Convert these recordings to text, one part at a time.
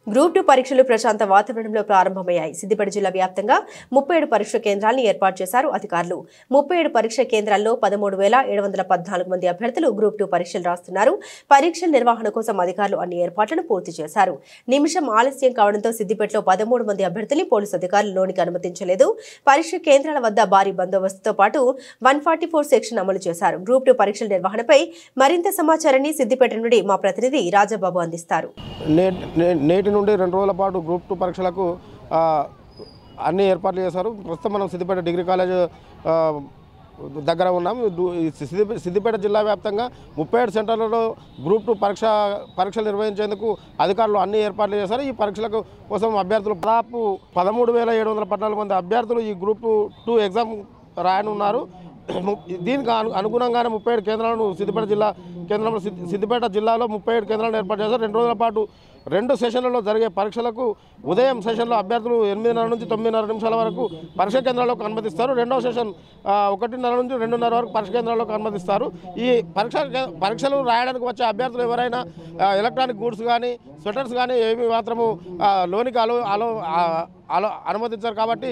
Group 2 పరీక్షలు ప్రశాంత వాతావరణంలో ప్రారంభమయ్యాయి. సిద్దిపేట జిల్లా వ్యాప్తంగా 37 పరీక్ష కేంద్రాలను ఏర్పాటు చేశారు అధికారులు. 37 పరీక్ష కేంద్రాల్లో 13,714 మంది అభ్యర్థులు గ్రూప్ 2 పరీక్షలు రాస్తున్నారు. పరీక్షల నిర్వహణ కోసం అధికారులు అన్ని ఏర్పాట్లను పూర్తి చేశారు. నిమిషం ఆలస్యం కావడంతో సిద్దిపేటలో 13 మంది అభ్యర్థుల్ని పోలీసు అధికారులు లోనికి అనుమతించలేదు. పరీక్ష కేంద్రాల వద్ద భారీ బందోబస్తుతో పాటు 144 సెక్షన్ అమలు చేశారు. గ్రూప్ 2 పరీక్షల నిర్వహణపై మరింత సమాచారాన్ని సిద్దిపేట నుండి మా ప్రతినిధి రాజబాబు అందిస్తారు. నుండి 2 రోజుల పాటు గ్రూప్ 2 పరీక్షలకు అన్ని ఏర్పాట్లు చేశారు. ప్రస్తుతం మనం సిద్దిపేట డిగ్రీ కాలేజ్ దగ్గర ఉన్నాం. సిద్దిపేట జిల్లా వ్యాప్తంగా 37 సెంటర్లలో గ్రూప్ 2 పరీక్షలు నిర్వహించేందుకు అధికారులు అన్ని ఏర్పాట్లు చేశారు. ఈ పరీక్షలకు కోసం అభ్యర్థులు దాదాపు 13,714 మంది అభ్యర్థులు ఈ గ్రూప్ 2 ఎగ్జామ్ రాయనున్నారు. దీనికి అనుగుణంగానే 37 కేంద్రాలను సిద్దిపేట జిల్లాలో 37 కేంద్రాలను ఏర్పాటు చేశారు. 2 రోజుల పాటు 2 సెషన్లలో జరిగే పరీక్షలకు ఉదయం సెషన్లో అభ్యర్థులు 8:30 నుంచి 9:30 నిమిషాల వరకు పరీక్ష కేంద్రాలకు అనుమతిస్తారు. రెండవ సెషన్ 1:30 నుంచి 2:30 వరకు పరీక్ష కేంద్రాలకు అనుమతిస్తారు. ఈ పరీక్షలు రాయడానికి వచ్చే అభ్యర్థులు ఎవరైనా ఎలక్ట్రానిక్ గూడ్స్ కానీ స్వెటర్స్ కానీ ఏమి మాత్రము లోనికి అనుమతించారు. కాబట్టి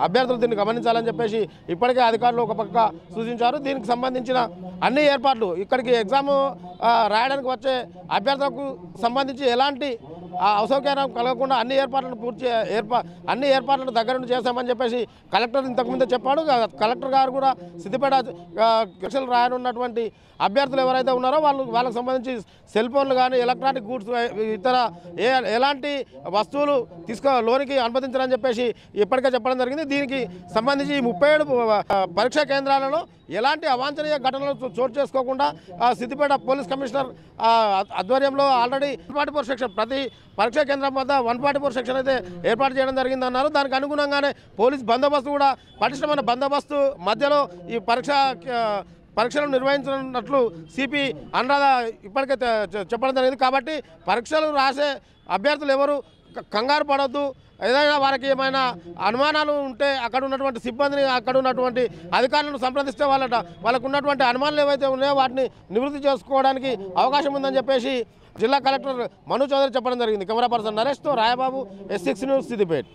అభ్యర్థులు దీన్ని గమనించాలని చెప్పేసి ఇప్పటికే అధికారులు ఒక పక్క సూచించారు. దీనికి సంబంధించిన అన్ని ఏర్పాట్లు ఇక్కడికి ఎగ్జామ్ రాయడానికి వచ్చే అభ్యర్థులకు సంబంధించి ఎలాంటి అసౌకర్యం కలగకుండా అన్ని ఏర్పాట్లను దగ్గర నుండి చేస్తామని చెప్పేసి కలెక్టర్ ఇంతకుముందే చెప్పాడు. కలెక్టర్ గారు కూడా సిద్దిపేట పరీక్షలు రాయనున్నటువంటి అభ్యర్థులు ఎవరైతే ఉన్నారో వాళ్ళకు సంబంధించి సెల్ ఫోన్లు కానీ ఎలక్ట్రానిక్ గూడ్స్ ఇతర ఎలాంటి వస్తువులు లోనికి అనుమతించాలని చెప్పేసి ఇప్పటికే చెప్పడం జరిగింది. దీనికి సంబంధించి 37 పరీక్షా కేంద్రాలలో ఎలాంటి అవాంఛనీయ ఘటనలు చోటు చేసుకోకుండా సిద్దిపేట పోలీస్ కమిషనర్ ఆధ్వర్యంలో ఆల్రెడీ 144 సెక్షన్ ప్రతి పరీక్షా కేంద్రం వద్ద 144 సెక్షన్ అయితే ఏర్పాటు చేయడం జరిగిందన్నారు. దానికి అనుగుణంగానే పోలీస్ బందోబస్తు కూడా పటిష్టమైన బందోబస్తు మధ్యలో ఈ పరీక్షలు నిర్వహించినట్లు సిపి అనురాధ ఇప్పటికే చెప్పడం జరిగింది. కాబట్టి పరీక్షలు రాసే అభ్యర్థులు ఎవరు కంగారు పడొద్దు. ఏదైనా వారికి ఏమైనా అనుమానాలు ఉంటే అక్కడ ఉన్నటువంటి సిబ్బందిని అక్కడ ఉన్నటువంటి అధికారులను సంప్రదిస్తే వాళ్ళకు ఉన్నటువంటి అనుమానాలు ఏవైతే ఉన్నాయో వాటిని నివృత్తి చేసుకోవడానికి అవకాశం ఉందని చెప్పేసి జిల్లా కలెక్టర్ మను చౌదరి చెప్పడం జరిగింది. కెమెరా పర్సన్ నరేష్తో రాయబాబు, S6 న్యూస్, సిద్దిపేట.